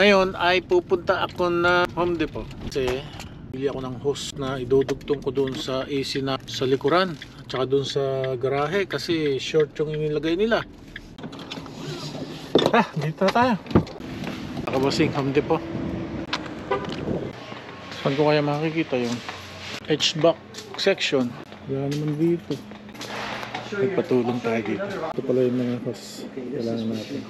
Ngayon ay pupunta ako na Home Depot kasi bili ako ng hose na idudugtong ko doon sa AC na sa likuran at saka doon sa garahe kasi short yung inilagay nila. Dito na tayo. Nakabasing Home Depot. Saan ko kaya makikita yung HVAC section? Wala naman dito. Nagpatulong tayo dito. Ito pala yung mga hose kailangan natin.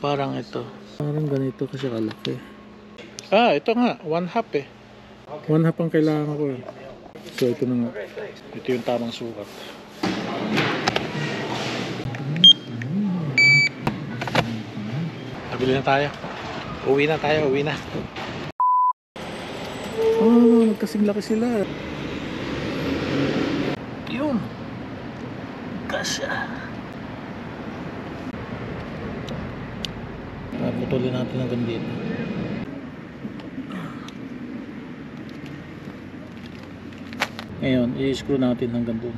Parang ito. Parang ganito kasi kalaki. Ito nga. 1/2 eh. 1/2 ang kailangan ko eh. So ito na nga. Ito yung tamang sukat. Nabili na tayo. Uwi na tayo. Uwi na. Nagkasing laki sila. Yun. Kasya. Putulin natin hanggang dito. Ngayon, i-screw natin hanggang doon.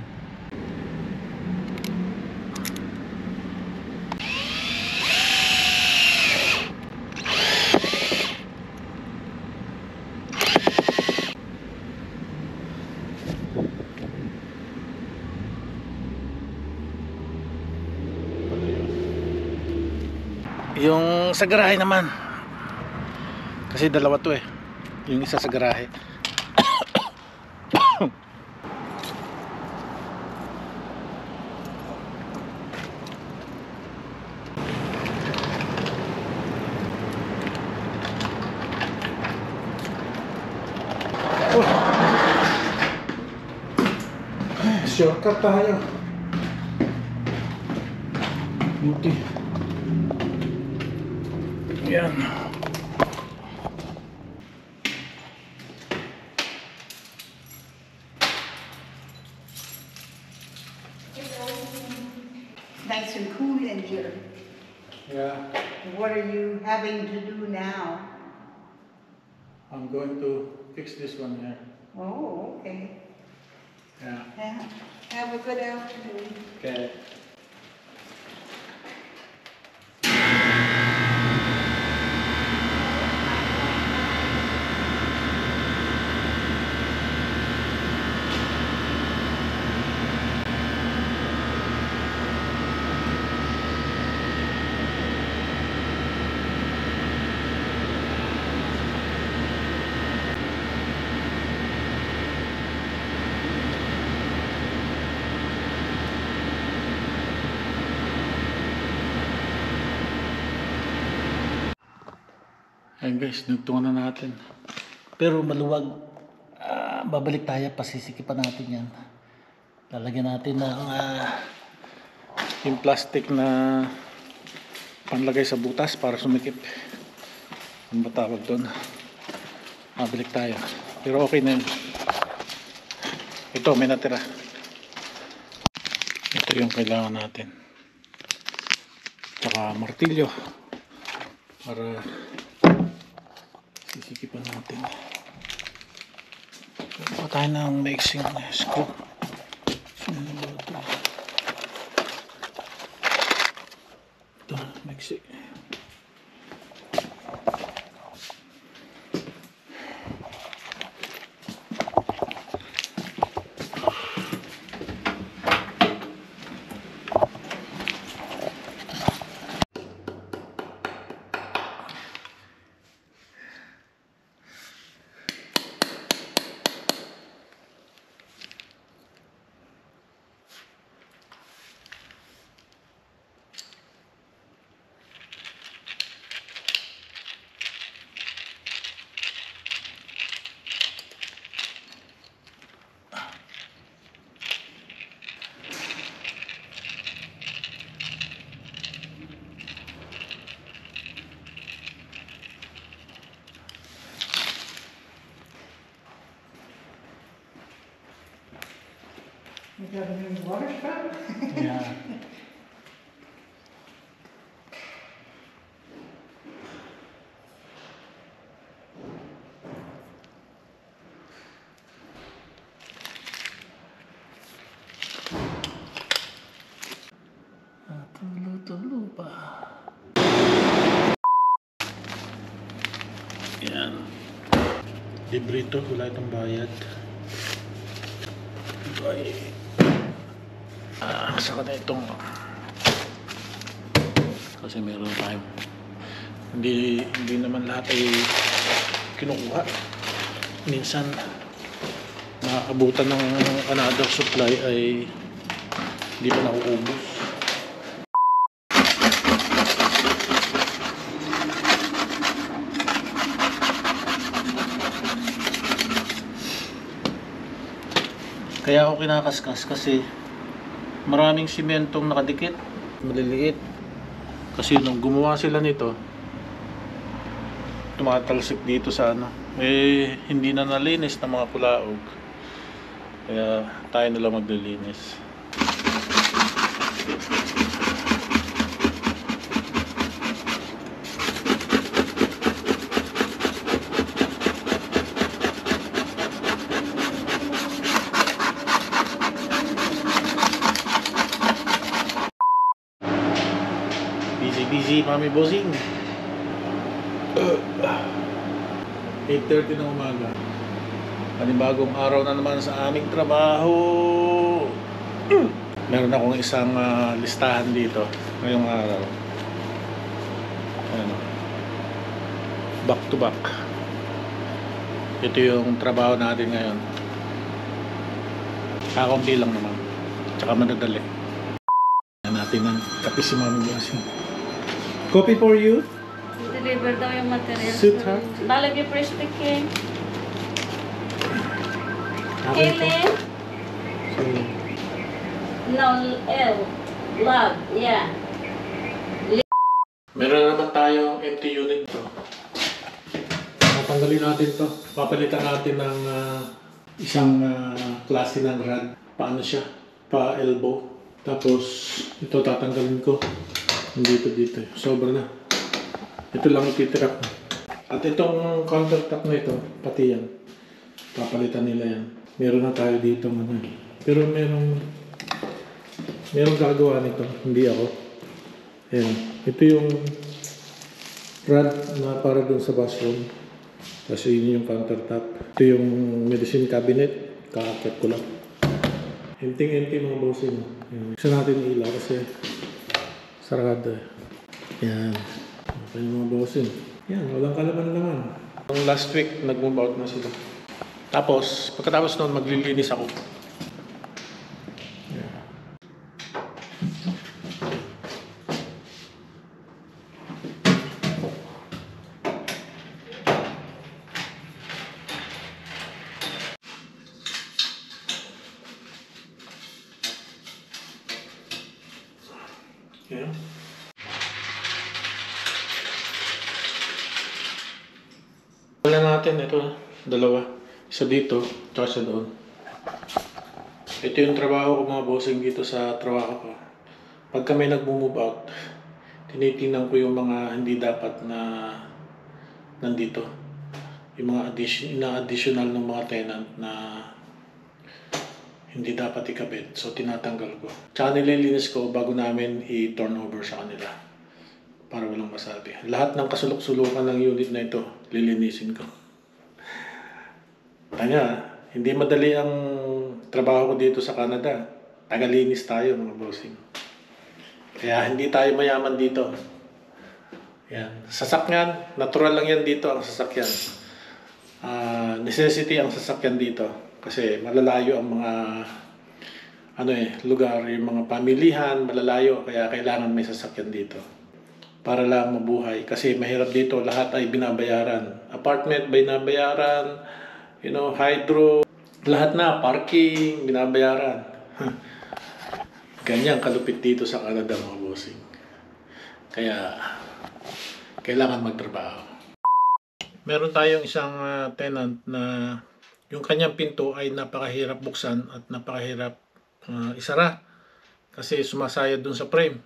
Yung sa garahe naman kasi dalawa to eh, yung isa sa garahe. Shortcut tayo. Buti. Yan. Nice and cool in here. Yeah. What are you having to do now? I'm going to fix this one here. Oh, okay. Yeah. Yeah. Have a good afternoon. Okay. Ayun guys, nagtungan na natin. Pero maluwag. Babalik tayo, pasisikipan natin yan. Lalagyan natin ng yung plastic na panlagay sa butas para sumikip. Ano ba tawag doon? Babalik tayo. Pero okay na yun. Ito, may natira. Ito yung kailangan natin. Tsaka martilyo. Para sisikipan natin. Kuha tayo ng mixing screw. Ito, mixing. You got a new water spout? Yeah. Libre ito, wala itong bayad. Ito ay saka na itong kasi meron tayong hindi naman lahat ay kinukuha. Minsan nakakabutan ng another supply ay hindi pa nauubos. Kaya ako kinakaskas kasi maraming simentong nakadikit, maliliit. Kasi nung gumawa sila nito, tumatalsik dito sa hindi na nalinis ng mga kulaog. Kaya tayo na lang maglilinis. Busy, Mami Bossing. 8:30 ng umaga. Panibagong araw na naman sa aming trabaho. Meron akong isang listahan dito ngayong araw. Ano, back to back. Ito yung trabaho natin ngayon. Kakunti lang naman. Tsaka madadali. Natin ng kape si Mami Bossing. Coffee for you? Deliver daw yung material. Sweetheart. Lalagay fresh cake. Okay. Kailan? No, L. Love. Yeah. Meron na naman tayong empty unit to. Tatanggalin natin to. Papalitan natin ng isang klase ng rod. Paano siya? Pa-elbow. Tapos ito tatanggalin ko. Dito. Sobra na. Ito lang ititira ko. At itong countertop na ito, pati yan. Papalitan nila yan. Meron na tayo dito. Pero merong gagawa nito. Hindi ako. Ayan. Ito yung rod na para dun sa bathroom. Kasi yun yung countertop. Ito yung medicine cabinet. Kakakit ko lang. Empty mga bossing. Isa natin ilaw kasi sarado. Yan. Okay mga bossing. Yan, walang kalaman-laman. Last week, nag-move out na sila. Tapos, pagkatapos noon, maglilinis ako. Yan. Yan. Wala natin ito, dalawa. Isa dito, tsaka isa doon. Ito yung trabaho ko mga bossing dito sa trabaho ko. Pag kami nag-move out, tinitingnan ko yung mga hindi dapat na nandito. Yung mga additional ng mga tenant na hindi dapat ikabit. So tinatanggal ko. Tsaka nililinis ko bago namin i-turn over sa kanila. Para walang masabi. Lahat ng kasulok-sulukan ng unit na ito, lilinisin ko. Tanya, hindi madali ang trabaho ko dito sa Canada. Tagalinis tayo mga bossing. Kaya hindi tayo mayaman dito. Yan. Sasakyan, natural lang yan dito ang sasakyan. Necessity ang sasakyan dito. Kasi malalayo ang mga lugar, yung mga pamilihan, malalayo. Kaya kailangan may sasakyan dito. Para lang mabuhay. Kasi mahirap dito, lahat ay binabayaran. Apartment, binabayaran. Hydro. Lahat na, parking, binabayaran. Ganyan kalupit dito sa Canada mga bossing. Kaya, kailangan magtrabaho. Meron tayong isang tenant na yung kanyang pinto ay napakahirap buksan at napakahirap isara. Kasi sumasayad dun sa frame.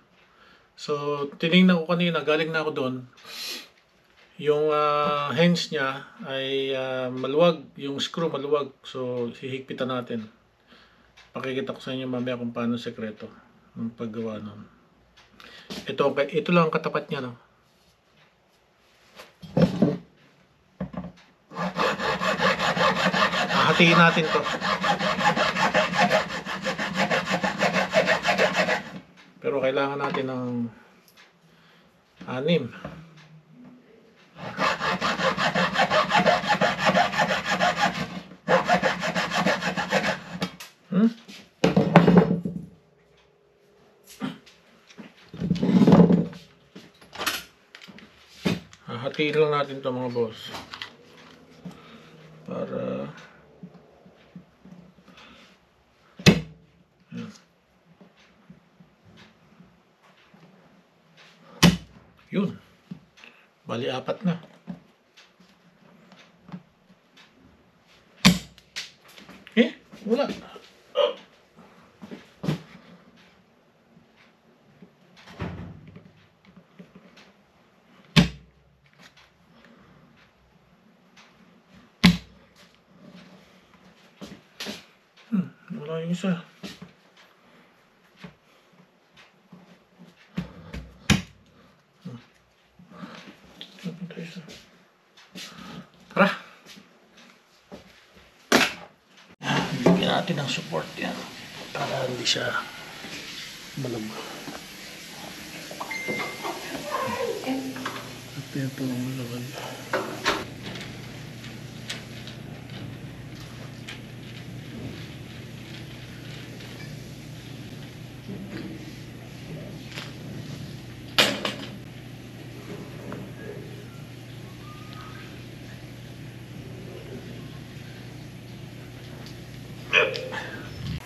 So, tinignan ko kanina, galing na ako doon. Yung hinge niya ay maluwag, yung screw maluwag. So, hihigpitan natin. Pakikita ko sa inyo mamaya kung paano sekreto ng paggawa nun. Ito lang ang katapat niya, no? Hatiin natin to. Pero kailangan natin ng 6. Hatiin lang natin to mga boss. Para yun. Bali 4 na. Wala. Wala yung isa. Tara. Bigyan natin ng support yan para hindi siya malab. At ito ang malabag.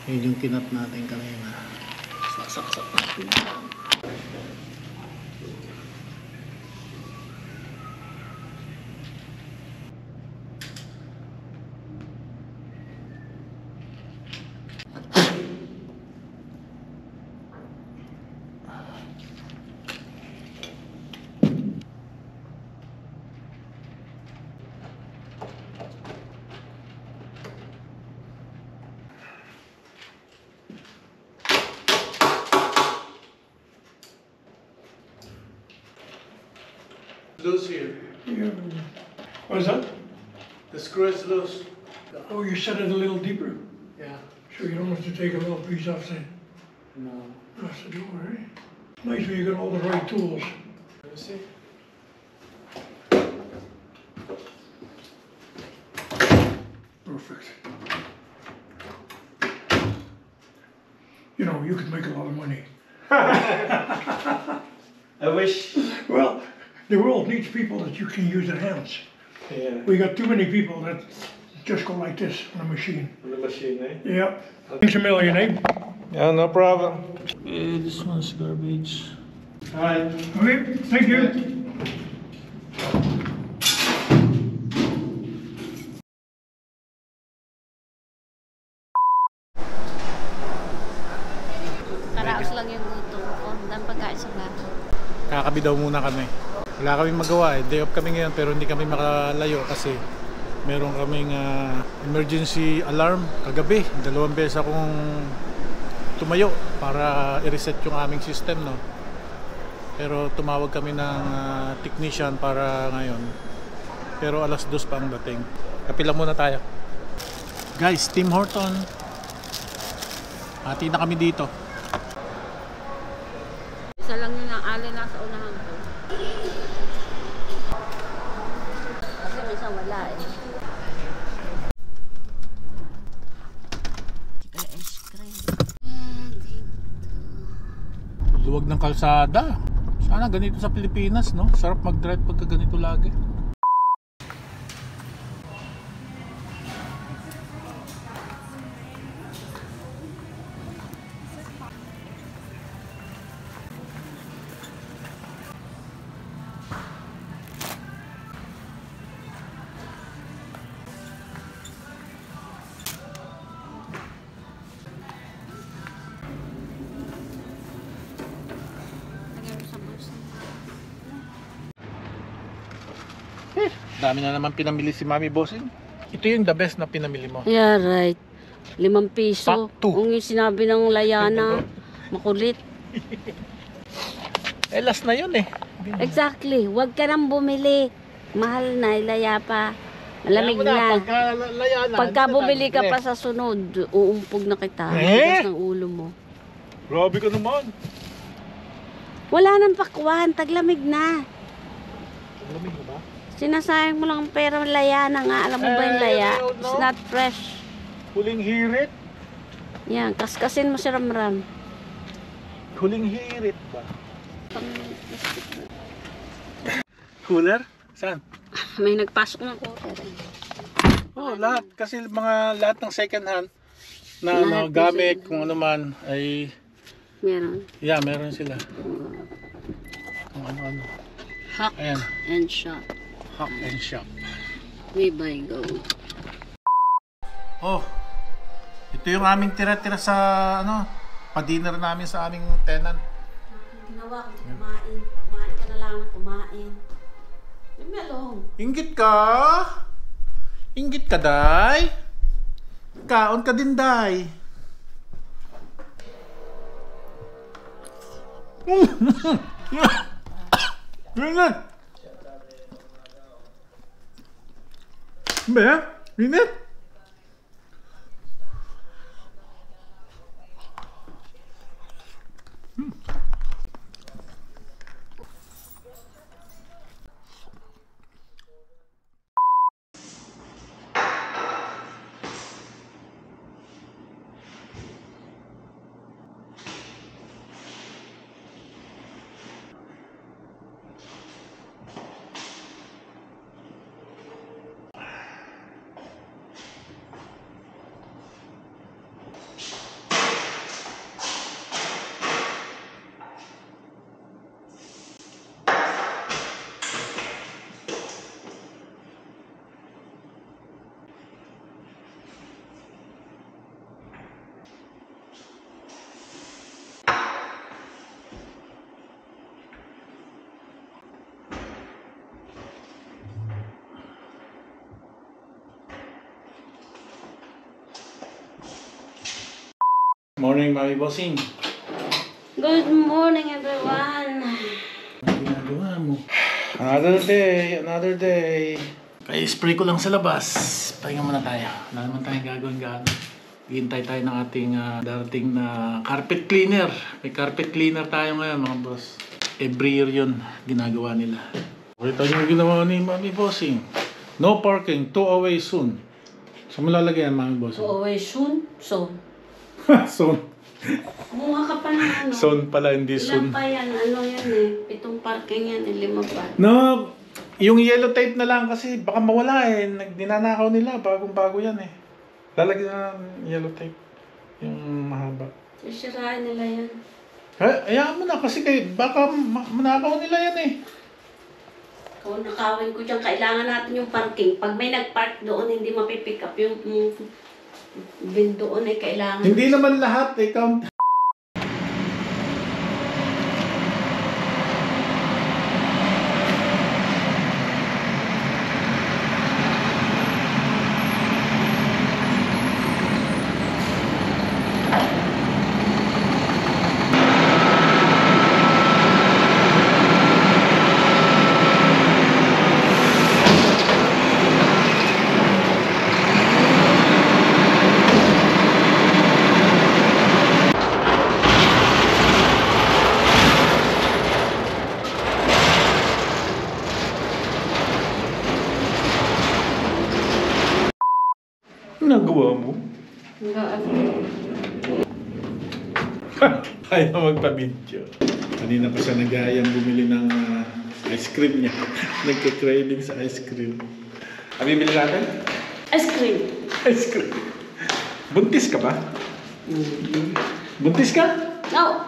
Yun yung kinat natin kanina. Sasaksak natin. Loose here. What is that? The screw is loose. Oh, you set it a little deeper, Yeah. so you don't have to take a little piece off the No. rest of the door, eh? Nice when you got all the right tools. Let me see. Perfect. You know, you could make a lot of money. I wish. Well, the world needs people that you can use their hands. Yeah. We got too many people that just go like this on a machine. On the machine, eh? Yeah. Thanks a million, eh? Yeah, no problem. This one's garbage. Alright. Okay, thank you. Karaos lang yung gutom ko. Dahil pagkain sa lahat. Kakabi daw muna kami. Wala kaming magawa eh. Day off kami ngayon pero hindi kami makalayo kasi meron kaming emergency alarm kagabi. 2 beses akong tumayo para i-reset yung aming system, no. Pero tumawag kami ng technician para ngayon. Pero 2:00 pa ang dating. Kapila muna tayo. Guys, Tim Horton. Hati na kami dito. Isa lang yun ang alin nasa unahan ko. Kasi minsan wala eh. Ice cream. Luwag ng kalsada. Sana ganito sa Pilipinas, no? Sarap mag-drive pagka ganito lagi. Lagyan mo sa bulsa. Dami na naman pinamili si Mami Bossing. Ito yung the best na pinamili mo. Yeah, right. 5 piso. Sakto. Kung yung sinabi ng Layana, makulit. Eh, last na yun eh. Exactly. Huwag ka nang bumili. Mahal na, ilaya pa. Malamig na. Pagka Pagka bumili ka pa sa sunod, uumpog na kita. Tigas ng ulo mo. Grabe ka naman. Wala nang pakwan, taglamig na. Lamig na ba? Sinasayang mo lang ang pera, laya na nga. Alam mo ba yung laya? I don't know. It's not fresh. Huling hirit. Yan, kaskasin mo si Ramram. Huling hirit ba? Cooler? Saan? May nagpasok ng order. Oh, lahat. Kasi lahat ng second hand na Lahat ng gamit, second kung ano man, ay, Meron. yeah, meron sila. Kung ano-ano. Hack Ayan, and shop. Hack and Shop. We buy gold. Oh, ito yung aming tira-tira sa, pa-dinner namin sa aming tenant. Ginawa ko, kumain. Kumain ka na lang, kumain. Leave me alone. Inggit ka? Inggit ka, Day? Kaon ka din, Day. Init! Ba? Init? Morning, Mami Bossing. Good morning, everyone. Ano ginagawa mo? Another day, another day. Kaya spray ko lang sa labas. Pahinga muna tayo. Wala naman tayong gagawin gano'n. Hihintay tayo ng ating darating na carpet cleaner. May carpet cleaner tayo ngayon, mga boss. Every year yun, ginagawa nila. Kita niyo yung ginawa ni Mami Bossing. No parking, 2 away soon. Saan mo lalagyan, Mami Bossing? So, always soon? So, Soon. kumuha ka pa ng ano. Soon pala, hindi Ilan soon. pa yan? Ano yan eh? 7 parking yan eh, 5 pa. No, yung yellow tape na lang kasi baka mawala eh. Dinanakaw nila, bagong-bago yan eh. Lalagyan na ng yellow tape. Yung mahaba. Sisirain nila yan. Hayaan mo na kasi baka manakaw nila yan eh. Kung nakawin ko dyan, kailangan natin yung parking. Pag may nag-park doon, hindi mapipick up yung bin doon ay kailangan. Hindi naman lahat eh. Nagawa mo? Ayaw magpa-video. Kanina pa siya nag-aayang bumili ng ice cream niya. Nagka-craving sa ice cream. Ano bibili natin? Ice cream. Ice cream. Buntis ka ba? Buntis ka? No!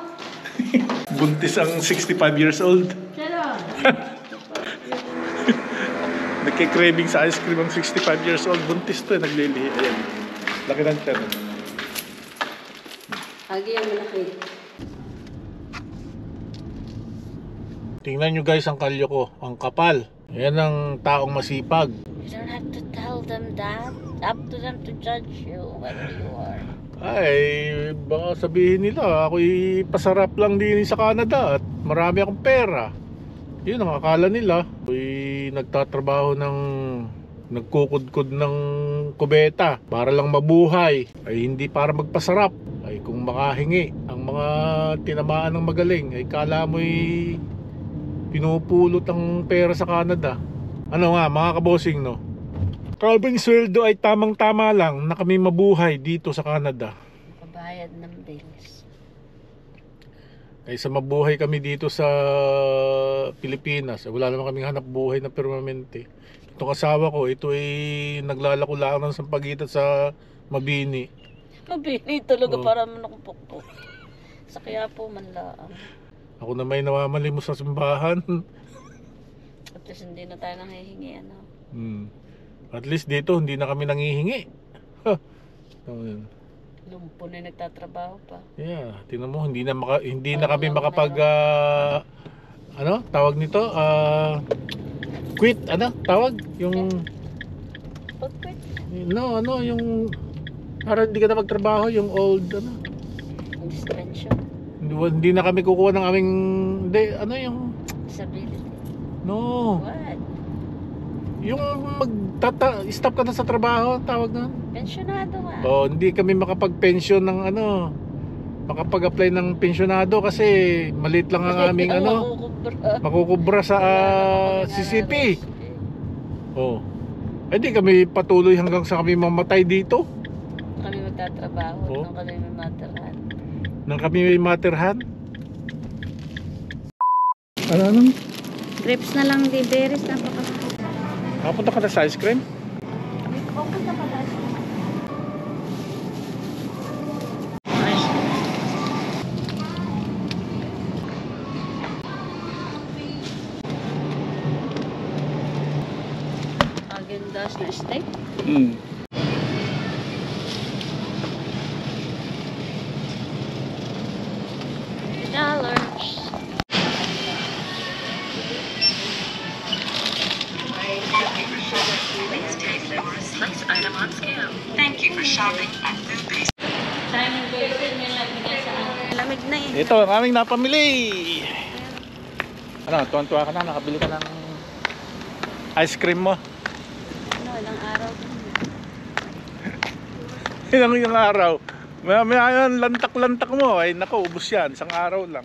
Buntis ang 65 years old. Pero, Nagka-craving sa ice cream ang 65 years old. Buntis to eh, naglilihi. Ayan. Laki ng tiyan. agi ang malaki. Tingnan nyo guys ang kalyo ko. Ang kapal. Ayan ang taong masipag. You don't have to tell them that. Up to them to judge you whether you are. Ay, baka sabihin nila ako'y pasarap lang din sa Canada at marami akong pera. Yun ang akala nila. Ako'y nagtatrabaho ng nagkukudkod ng kubeta para lang mabuhay, ay hindi para magpasarap. Ay kung makahingi ang mga tinamaan ng magaling, ay kala mo'y pinupulot ang pera sa Canada. Ano nga mga kabosing, no? Kalbing sweldo ay tamang-tama lang na kami mabuhay dito sa Canada. Pabayad ng bills. Ay sa mabuhay kami dito sa Pilipinas, ay wala naman kaming hanap buhay na permanente. Itong asawa ko, ito ay naglalako lang ng sampagitan sa Mabini. Mabini talaga Oo. para manakupukpok. Sa kaya po man laang. Ako na may namamali mo sa simbahan. At least hindi na tayo nanghihingi ano. At least dito hindi na kami nangihingi. Ha. Lumpo na nagtatrabaho pa. Yeah, tingnan mo hindi na kami makapag ano tawag nito? Quit ano tawag yung Pag-quit. ano yung para hindi ka na magtrabaho yung old ano. Suspension. Hindi na kami kukuha ng aming hindi ano yung Disability. no What? yung stop ka na sa trabaho tawag na. Pensionado nga. Oh, hindi kami makapag-pension ng ano, makapag-apply ng pensionado kasi maliit lang ang aming ano, makukubra sa CCP. Oh. Eh di kami patuloy hanggang sa kami mamatay dito. Kami magtatrabaho Oh. nung kami may materhan. Nang kami may materhan. Ano? Grapes na lang, di berries, napaka. Kapunta ka na sa ice cream? Pupunta pa tayo. Agendas na steak. $2. Lamig na eh. Ito ang aming napamili. Ano, tuwan-tuwa ka na, nakabili ka ng ice cream mo. Ano, ilang araw din. Ilang yung araw. Maya-maya yan, lantak-lantak mo. Ay nako, ubos yan. Isang araw lang.